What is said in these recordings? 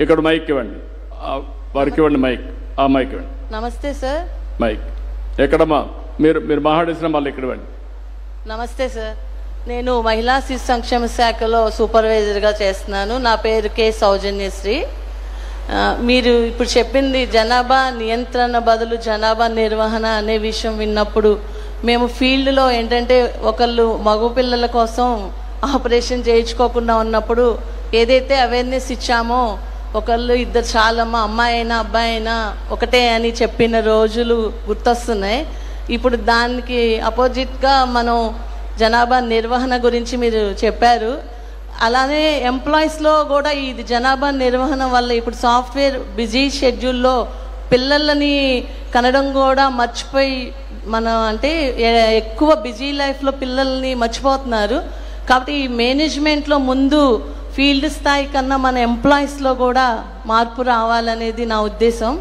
ఇక్కడ మైక్ ఇవ్వండి, వారికి ఇవ్వండి మైక్. ఆ మైక్ ఇవ్వండి. నమస్తే సార్. మైక్ ఎక్కడమ్మా? మీరు మాట్లాడేసిన మళ్ళీ ఇక్కడ ఇవ్వండి. నమస్తే సార్, నేను మహిళా శిశు సంక్షేమ శాఖలో సూపర్వైజర్గా చేస్తున్నాను. నా పేరు కె సౌజన్యశ్రీ. మీరు ఇప్పుడు చెప్పింది జనాభా నియంత్రణ బదులు జనాభా నిర్వహణ అనే విషయం విన్నప్పుడు మేము ఫీల్డ్లో ఏంటంటే ఒకళ్ళు మగపిల్లల కోసం ఆపరేషన్ చేయించుకోకుండా ఉన్నప్పుడు ఏదైతే అవేర్నెస్ ఇచ్చామో ఒకళ్ళు ఇద్దరు చాలమ్మా, అమ్మాయి అయినా అబ్బాయి అయినా ఒకటే అని చెప్పిన రోజులు గుర్తొస్తున్నాయి. ఇప్పుడు దానికి అపోజిట్గా మనం జనాభా నిర్వహణ గురించి మీరు చెప్పారు. అలానే ఎంప్లాయీస్లో కూడా ఇది జనాభా నిర్వహణ వల్ల ఇప్పుడు సాఫ్ట్వేర్ బిజీ షెడ్యూల్లో పిల్లలని కనడం కూడా మర్చిపోయి అంటే ఎక్కువ బిజీ లైఫ్లో పిల్లల్ని మర్చిపోతున్నారు. కాబట్టి ఈ మేనేజ్మెంట్లో ముందు ఫీల్డ్ స్థాయి కన్నా మన ఎంప్లాయీస్లో కూడా మార్పు రావాలనేది నా ఉద్దేశం.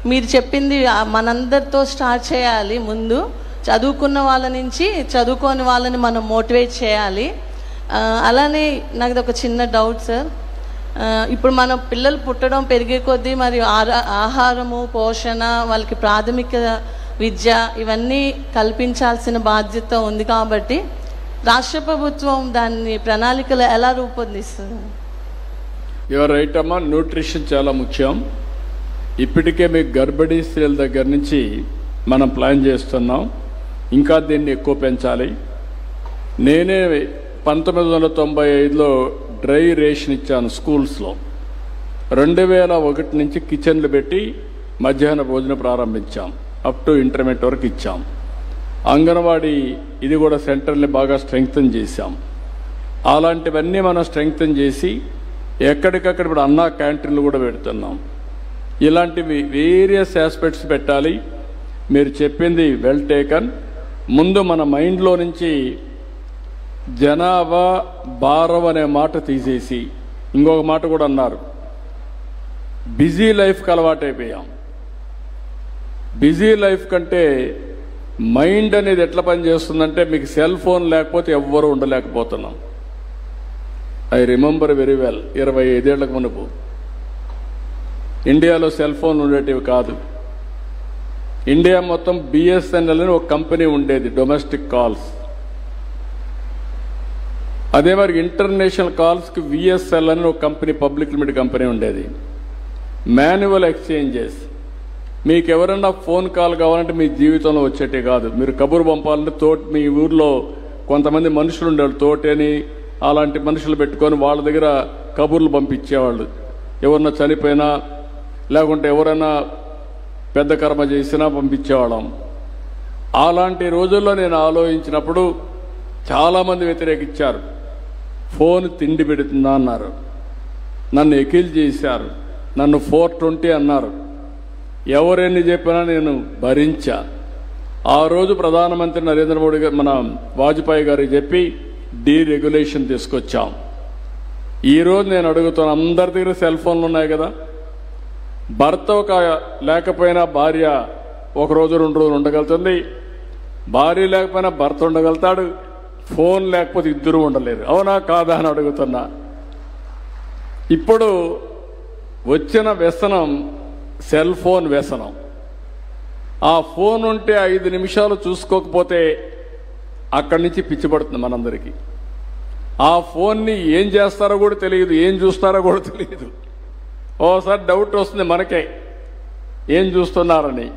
మీరు చెప్పింది మనందరితో స్టార్ట్ చేయాలి. ముందు చదువుకున్న వాళ్ళ నుంచి చదువుకోని వాళ్ళని మనం మోటివేట్ చేయాలి. అలానే నాకు ఒక చిన్న డౌట్ సార్. ఇప్పుడు మన పిల్లలు పుట్టడం పెరిగే కొద్దీ మరియు ఆహారము, పోషణ, వాళ్ళకి ప్రాథమిక విద్య ఇవన్నీ కల్పించాల్సిన బాధ్యత ఉంది. కాబట్టి రాష్ట్ర ప్రభుత్వం దాన్ని ప్రణాళికలు ఎలా రూపొందిస్తుంది? యువర్ రైట్ అమ్మా, న్యూట్రిషన్ చాలా ముఖ్యం. ఇప్పటికే మీకు గర్భిణీ స్త్రీల దగ్గర నుంచి మనం ప్లాన్ చేస్తున్నాం, ఇంకా దీన్ని ఎక్కువ పెంచాలి. నేనే 1995లో డ్రై రేషన్ ఇచ్చాను స్కూల్స్లో. 2001 నుంచి కిచెన్లు పెట్టి మధ్యాహ్న భోజనం ప్రారంభించాం. అప్ టు ఇంటర్మీడియట్ వరకు ఇచ్చాం. అంగన్వాడీ ఇది కూడా సెంటర్ని బాగా స్ట్రెంగ్తన్ చేశాం. అలాంటివన్నీ మనం స్ట్రెంగ్తన్ చేసి ఎక్కడికక్కడ ఇప్పుడు అన్నా క్యాంటీన్లు కూడా పెడుతున్నాం. ఇలాంటివి వేరియస్ ఆస్పెక్ట్స్ పెట్టాలి. మీరు చెప్పింది వెల్ టేకన్. ముందు మన మైండ్లో నుంచి జనాభా భారం అనే మాట తీసేసి ఇంకొక మాట కూడా అన్నారు, బిజీ లైఫ్కి అలవాటైపోయాం. బిజీ లైఫ్ కంటే మైండ్ అనేది ఎట్లా పనిచేస్తుందంటే మీకు సెల్ ఫోన్ లేకపోతే ఎవ్వరూ ఉండలేకపోతున్నాం. ఐ రిమెంబర్ వెరీ వెల్, 25 ఏళ్లకు మునుపు ఇండియాలో సెల్ ఫోన్ ఉండేటివి కాదు. ఇండియా మొత్తం బిఎస్ఎన్ఎల్ అని ఒక కంపెనీ ఉండేది, డొమెస్టిక్ కాల్స్. అదే మరి ఇంటర్నేషనల్ కాల్స్కి విఎస్ఎల్ అని ఒక కంపెనీ, పబ్లిక్ లిమిటెడ్ కంపెనీ ఉండేది. Manual exchanges. మీకు ఎవరన్నా ఫోన్ కాల్ కావాలంటే మీ జీవితంలో వచ్చేటే కాదు. మీరు కబురు పంపాలంటే మీ ఊర్లో కొంతమంది మనుషులు ఉండేవాళ్ళు, తోటని అలాంటి మనుషులు పెట్టుకొని వాళ్ళ దగ్గర కబుర్లు పంపించేవాళ్ళు. ఎవరన్నా చనిపోయినా లేకుంటే ఎవరైనా పెద్ద కర్మ చేసినా పంపించేవాళ్ళం. అలాంటి రోజుల్లో నేను ఆలోచించినప్పుడు చాలామంది వ్యతిరేకించారు. ఫోన్ తిండి పెడుతుందా అన్నారు, నన్ను ఎకిల్ చేశారు, నన్ను 420 అన్నారు. ఎవరెన్ని చెప్పినా నేను భరించా. ఆ రోజు ప్రధానమంత్రి నరేంద్ర మోడీ గారు, మన వాజ్పేయి గారికి చెప్పి డీరెగ్యులేషన్ తీసుకొచ్చాం. ఈరోజు నేను అడుగుతాను, అందరి దగ్గర సెల్ ఫోన్లు ఉన్నాయి కదా. భర్త లేకపోయినా భార్య ఒకరోజు 2 రోజులు ఉండగలుగుతుంది, భార్య లేకపోయినా భర్త ఉండగలుగుతాడు, ఫోన్ లేకపోతే ఇద్దరు ఉండలేరు. అవునా కాదా అని అడుగుతున్నా. ఇప్పుడు వచ్చిన వ్యసనం సెల్ ఫోన్ వ్యసనం. ఆ ఫోన్ ఉంటే 5 నిమిషాలు చూసుకోకపోతే అక్కడి నుంచి పిచ్చిపడుతుంది మనందరికీ. ఆ ఫోన్ని ఏం చేస్తారో కూడా తెలియదు, ఏం చూస్తారో కూడా తెలియదు. ఓసారి డౌట్ వస్తుంది మనకే, ఏం చూస్తున్నారని.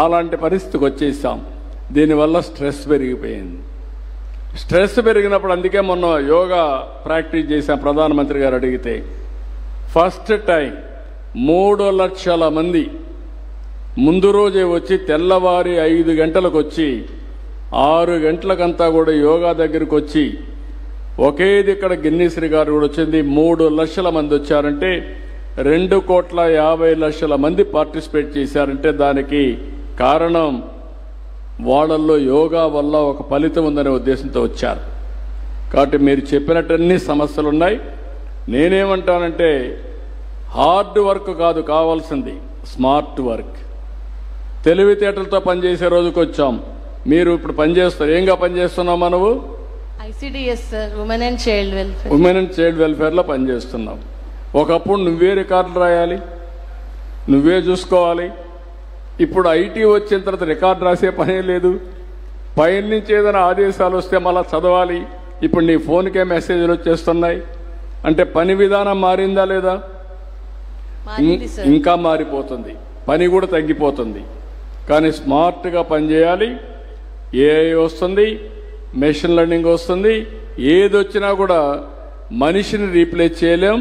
అలాంటి పరిస్థితికి వచ్చేసాం. దీనివల్ల స్ట్రెస్ పెరిగిపోయింది. స్ట్రెస్ పెరిగినప్పుడు అందుకే మొన్న యోగా ప్రాక్టీస్ చేశాం. ప్రధానమంత్రి గారు అడిగితే ఫస్ట్ టైం 3 లక్షల మంది ముందు రోజే వచ్చి తెల్లవారి 5 గంటలకు వచ్చి 6 గంటలకంతా కూడా యోగా దగ్గరికి వచ్చి ఒకేది ఇక్కడ గిన్నీస్ రికార్డు కూడా వచ్చింది. 3 లక్షల మంది వచ్చారంటే 2,50,00,000 మంది పార్టిసిపేట్ చేశారంటే దానికి కారణం వాళ్ళల్లో యోగా వల్ల ఒక ఫలితం ఉందనే ఉద్దేశంతో వచ్చారు. కాబట్టి మీరు చెప్పినట్టు అన్ని సమస్యలు ఉన్నాయి. నేనేమంటానంటే హార్డ్ వర్క్ కాదు కావాల్సింది, స్మార్ట్ వర్క్. తెలివితేటలతో పనిచేసే రోజుకి వచ్చాం. మీరు ఇప్పుడు పనిచేస్తారు, ఏంగా పనిచేస్తున్నావు? మనము ICDS sir, women and child welfare. Women and child వెల్ఫేర్లో పనిచేస్తున్నాం. ఒకప్పుడు నువ్వే రికార్డులు రాయాలి, నువ్వే చూసుకోవాలి. ఇప్పుడు ఐటీ వచ్చిన తర్వాత రికార్డు రాసే పనే లేదు. పైన నుంచి ఏదైనా ఆదేశాలు వస్తే మళ్ళీ చదవాలి. ఇప్పుడు నీ ఫోన్కే మెసేజ్లు వచ్చేస్తున్నాయి. అంటే పని విధానం మారిందా లేదా? ఇంకా మారిపోతుంది, పని కూడా తగ్గిపోతుంది. కానీ స్మార్ట్గా పనిచేయాలి. ఏఐ వస్తుంది, మెషిన్ లెర్నింగ్ వస్తుంది. ఏది వచ్చినా కూడా మనిషిని రీప్లేస్ చేయలేం.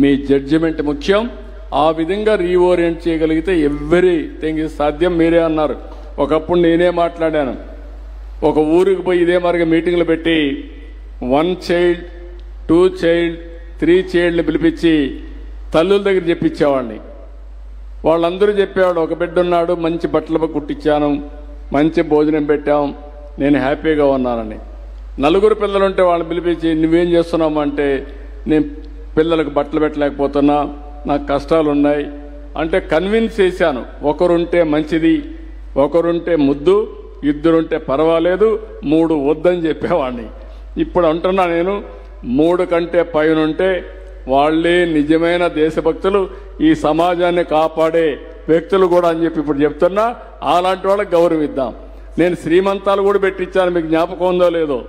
మీ జడ్జిమెంట్ ముఖ్యం. ఆ విధంగా రీఓరియంట్ చేయగలిగితే ఎవ్రీథింగ్ సాధ్యం. మీరే అన్నారు, ఒకప్పుడు నేనే మాట్లాడాను. ఒక ఊరికి పోయి ఇదే మరిగా మీటింగ్లు పెట్టి 1 చైల్డ్ 2 చైల్డ్ 3 చైల్డ్ని పిలిపించి తల్లుల దగ్గర చెప్పించేవాడిని. వాళ్ళందరూ చెప్పేవాడు, ఒక బిడ్డ ఉన్నాడు, మంచి బట్టలు కుట్టించాను, మంచి భోజనం పెట్టాం, నేను హ్యాపీగా ఉన్నానని. 4 పిల్లలుంటే వాళ్ళని పిలిపించి నువ్వేం చేస్తున్నావు అంటే, నేను పిల్లలకు బట్టలు పెట్టలేకపోతున్నా, నాకు కష్టాలు ఉన్నాయి అంటే కన్విన్స్ చేశాను. ఒకరుంటే మంచిది, ఒకరుంటే ముద్దు, 2 పర్వాలేదు, 3 వద్దని చెప్పేవాడిని. ఇప్పుడు అంటున్నా నేను, 3 కంటే పైనుంటే వాళ్లే నిజమైన దేశభక్తులు, ఈ సమాజాన్ని కాపాడే వ్యక్తులు కూడా అని చెప్పి ఇప్పుడు చెప్తున్నా. అలాంటి వాళ్ళకి గౌరవిద్దాం. నేను శ్రీమంతాలు కూడా పెట్టించాను, మీకు జ్ఞాపకం ఉందో లేదో.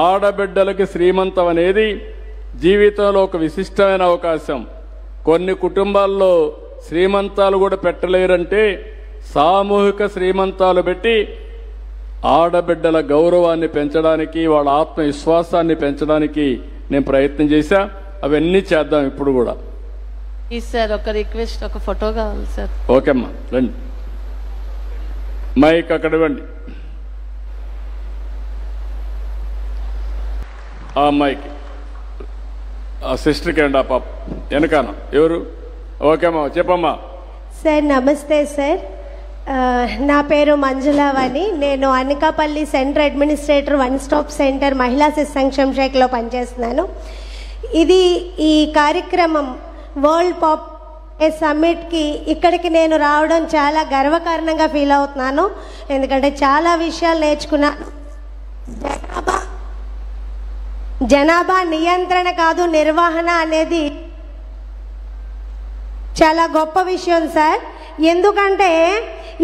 ఆడబిడ్డలకి శ్రీమంతం అనేది జీవితంలో ఒక విశిష్టమైన అవకాశం. కొన్ని కుటుంబాల్లో శ్రీమంతాలు కూడా పెట్టలేరంటే సామూహిక శ్రీమంతాలు పెట్టి ఆడబిడ్డల గౌరవాన్ని పెంచడానికి, వాళ్ళ ఆత్మవిశ్వాసాన్ని పెంచడానికి నేను ప్రయత్నం చేశా. అవన్నీ చేద్దాం ఇప్పుడు కూడా. సార్ ఒక రిక్వెస్ట్, ఒక ఫోటో కావాలి సార్. ఓకే అమ్మా, రండి. మైక్ అక్కడ ఇవ్వండి. ఆ మైక్ ఆ సిస్టర్కి అండి, ఆ పాప వెనకాన ఎవరు? ఓకే అమ్మా, చెప్పమ్మా. సార్ నమస్తే సార్, నా పేరు మంజులావాణి. నేను Anakapalli centre administrator 1 stop centre మహిళా శిశు సంక్షేమ శాఖలో పనిచేస్తున్నాను. ఈ కార్యక్రమం వరల్డ్ పాప్ సమ్మిట్కి ఇక్కడికి నేను రావడం చాలా గర్వకారణంగా ఫీల్ అవుతున్నాను. ఎందుకంటే చాలా విషయాలు నేర్చుకున్నాను. జనాభా నియంత్రణ కాదు, నిర్వహణ అనేది చాలా గొప్ప విషయం సార్. ఎందుకంటే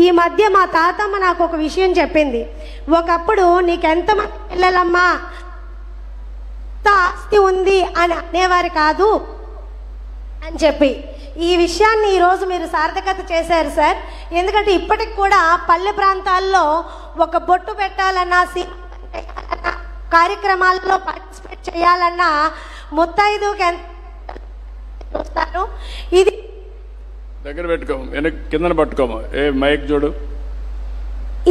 ఈ మధ్య మా తాతమ్మ నాకు ఒక విషయం చెప్పింది. ఒకప్పుడు నీకెంతమంది పిల్లలమ్మా, ఆస్తి ఉంది అని అనేవారు కాదు అని చెప్పి, ఈ విషయాన్ని ఈరోజు మీరు సార్థకత చేశారు సార్. ఎందుకంటే ఇప్పటికి కూడా పల్లె ప్రాంతాల్లో ఒక బొట్టు పెట్టాలన్నా, కార్యక్రమాల్లో పార్టిసిపేట్ చేయాలన్నా ముత్తైదుకి ఎంత చూస్తారు. ఇది దగ్గర పెట్టుకోము, కింద పట్టుకోము, ఏ మైక్ చూడు.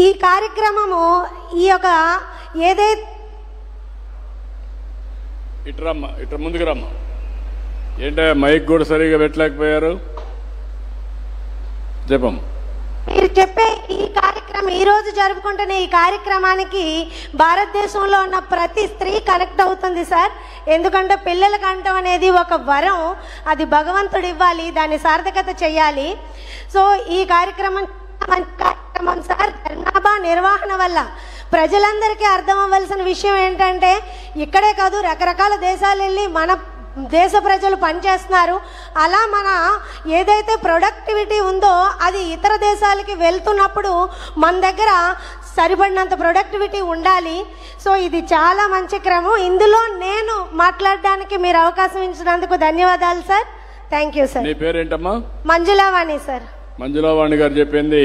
ఈ కార్యక్రమము ఈ యొక్క ఏదైతే ఇట్రమ్మా, ఇట్ర ముందుకు రమ్మా. ఏంటో మైక్ కూడా సరిగా పెట్టలేకపోయారు, చెప్పమ్మా. మీరు చెప్పే ఈ కార్యక్రమం, ఈ రోజు జరుపుకుంటున్న ఈ కార్యక్రమానికి భారతదేశంలో ఉన్న ప్రతి స్త్రీ కనెక్ట్ అవుతుంది సార్. ఎందుకంటే పిల్లల కంటం అనేది ఒక వరం, అది భగవంతుడు ఇవ్వాలి, దాన్ని సార్థకత చేయాలి. సో ఈ కార్యక్రమం మంచి కార్యక్రమం సార్. జనాభా నిర్వహణ వల్ల ప్రజలందరికీ అర్థం అవ్వాల్సిన విషయం ఏంటంటే, ఇక్కడే కాదు రకరకాల దేశాలు వెళ్ళి మన దేశ ప్రజలు పనిచేస్తున్నారు. అలా మన ఏదైతే ప్రొడక్టివిటీ ఉందో అది ఇతర దేశాలకి వెళ్తున్నప్పుడు మన దగ్గర సరిపడినంత ప్రొడక్టివిటీ ఉండాలి. సో ఇది చాలా మంచి క్రమం. ఇందులో నేను మాట్లాడడానికి మీరు అవకాశం ఇచ్చినందుకు ధన్యవాదాలు సార్. Thank you sir. మీ పేరేంటమ్మా? మంజులావాణి సార్. మంజులావాణి గారు చెప్పింది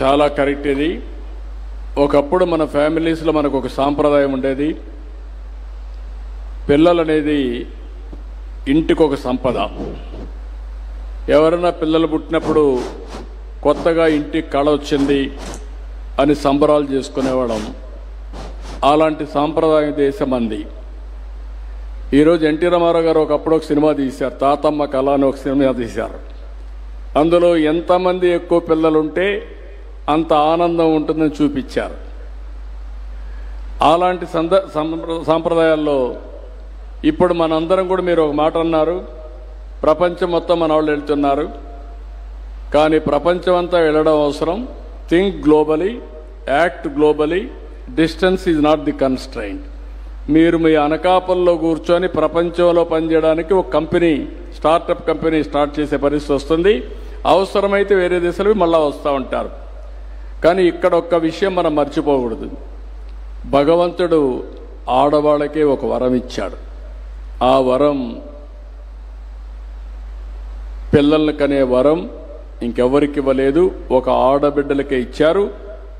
చాలా కరెక్ట్. ఇది ఒకప్పుడు మన ఫ్యామిలీస్లో మనకు ఒక సాంప్రదాయం ఉండేది. పిల్లలు అనేది ఇంటికి ఒక సంపద. ఎవరైనా పిల్లలు పుట్టినప్పుడు కొత్తగా ఇంటికి కళ వచ్చింది అని సంబరాలు చేసుకునేవాళ్ళం. అలాంటి సాంప్రదాయ దేశం అంది. ఈరోజు ఎన్టీ రామారావు గారు ఒకప్పుడు ఒక సినిమా తీశారు, తాతమ్మ కళ అని ఒక సినిమా తీశారు. అందులో ఎంతమంది ఎక్కువ పిల్లలుంటే అంత ఆనందం ఉంటుందని చూపించారు. అలాంటి సాంప్రదాయాల్లో ఇప్పుడు మనందరం కూడా, మీరు ఒక మాట అన్నారు, ప్రపంచం మొత్తం మన వాళ్ళు వెళ్తున్నారు. కానీ ప్రపంచం అంతా వెళ్ళడం అవసరం. Think globally, act globally, distance is not the constraint. మీరు మీ అనకాపల్లో కూర్చొని ప్రపంచంలో పనిచేయడానికి ఒక కంపెనీ, స్టార్టప్ కంపెనీ స్టార్ట్ చేసే పరిస్థితి వస్తుంది. అవసరమైతే వేరే దేశాలకు మళ్ళా వస్తూ ఉంటారు. కానీ ఇక్కడ ఒక్క విషయం మనం మర్చిపోకూడదు. భగవంతుడు ఆడవాళ్ళకే ఒక వరం ఇచ్చాడు. ఆ వరం పిల్లల్ని కనే వరం ఇంకెవరికి ఇవ్వలేదు, ఒక ఆడబిడ్డలకే ఇచ్చారు.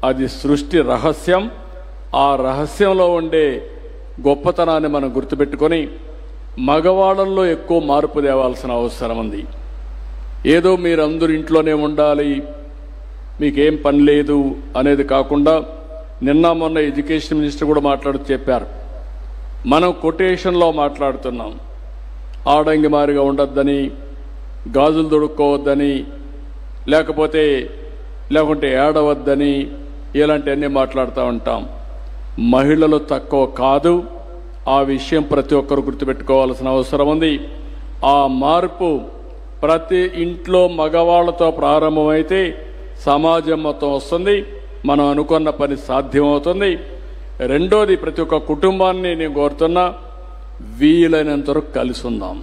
అది సృష్టి రహస్యం. ఆ రహస్యంలో ఉండే గొప్పతనాన్ని మనం గుర్తుపెట్టుకొని మగవాళ్ళల్లో ఎక్కువ మార్పు తేవాల్సిన అవసరం ఉంది. ఏదో మీరందరూ ఇంట్లోనే ఉండాలి, మీకేం పని లేదు అనేది కాకుండా, నిన్న మొన్న ఎడ్యుకేషన్ మినిస్టర్ కూడా మాట్లాడుతూ చెప్పారు, మనం కొటేషన్లో మాట్లాడుతున్నాం. ఆడంగి మారిగా ఉండొద్దని, గాజులు దొడుక్కోవద్దని, లేకుంటే ఏడవద్దని, ఇలాంటివన్నీ మాట్లాడుతూ ఉంటాం. మహిళలు తక్కువ కాదు. ఆ విషయం ప్రతి ఒక్కరు గుర్తుపెట్టుకోవాల్సిన అవసరం ఉంది. ఆ మార్పు ప్రతి ఇంట్లో మగవాళ్లతో ప్రారంభమైతే సమాజం మొత్తం వస్తుంది. మనం అనుకున్న పని సాధ్యమవుతుంది. రెండోది, ప్రతి ఒక్క కుటుంబాన్ని నేను కోరుతున్నా, వీలైనంత వరకు కలిసి ఉందాం.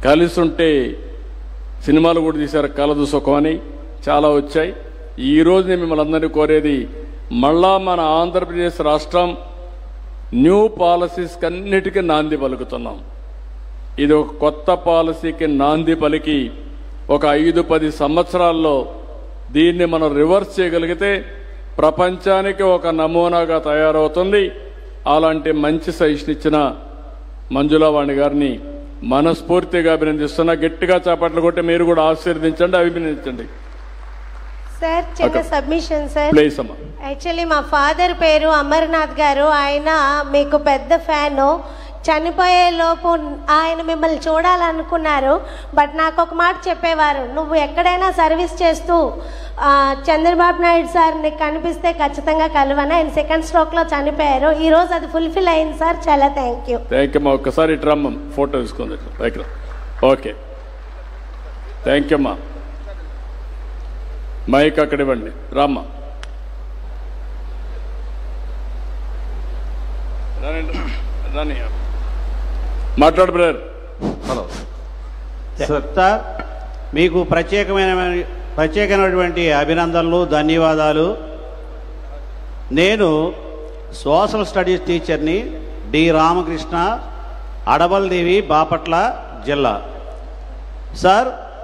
కలిసి ఉంటే సినిమాలు కూడా తీశారు, కలదు సుఖం అని, చాలా వచ్చాయి. ఈరోజు నేను మిమ్మల్ని అందరినీ కోరేది, మళ్ళా మన ఆంధ్రప్రదేశ్ రాష్ట్రం న్యూ పాలసీస్కి అన్నిటికీ నాంది పలుకుతున్నాం. ఇది ఒక కొత్త పాలసీకి నాంది పలికి ఒక 5-10 సంవత్సరాల్లో దీన్ని మనం రివర్స్ చేయగలిగితే ప్రపంచానికి ఒక నమూనాగా తయారవుతుంది. అలాంటి మంచి సజెషన్ ఇచ్చిన మంజులా వాణి గారిని మనస్ఫూర్తిగా అభినందిస్తున్నా. గట్టిగా చప్పట్లు కొట్టి మీరు కూడా ఆశీర్వదించండి, అభినందించండి. సార్, చిన్న సబ్మిషన్ సార్. ప్లీజ్ అమ్మా. యాక్చువల్లీ మా ఫాదర్ పేరు అమర్నాథ్ గారు. ఆయన మీకు పెద్ద ఫ్యాను. చనిపోయే లోపు ఆయన మిమ్మల్ని చూడాలనుకున్నారు. బట్ నాకు ఒక మాట చెప్పేవారు, నువ్వు ఎక్కడైనా సర్వీస్ చేస్తూ చంద్రబాబు నాయుడు సార్ నీకు కనిపిస్తే ఖచ్చితంగా కలవని. ఆయన సెకండ్ స్ట్రోక్లో చనిపోయారు. ఈ రోజు అది ఫుల్ఫిల్ అయింది సార్. చాలా థ్యాంక్ యూ. థ్యాంక్ యూ అమ్మా. ఒక్కసారి ఇటు రమ్మ, ఫోటో తీసుకుంది. ఓకే, థ్యాంక్ యూ అమ్మా. మైక్ అక్కడ ఇవ్వండి. రామ్మా, రాని మాట్లాడు బ్రదర్. హలో సార్, మీకు ప్రత్యేకమైనటువంటి అభినందనలు, ధన్యవాదాలు. నేను సోషల్ స్టడీస్ టీచర్ని, డి రామకృష్ణ, అడబల్దేవి, బాపట్ల జిల్లా. సార్,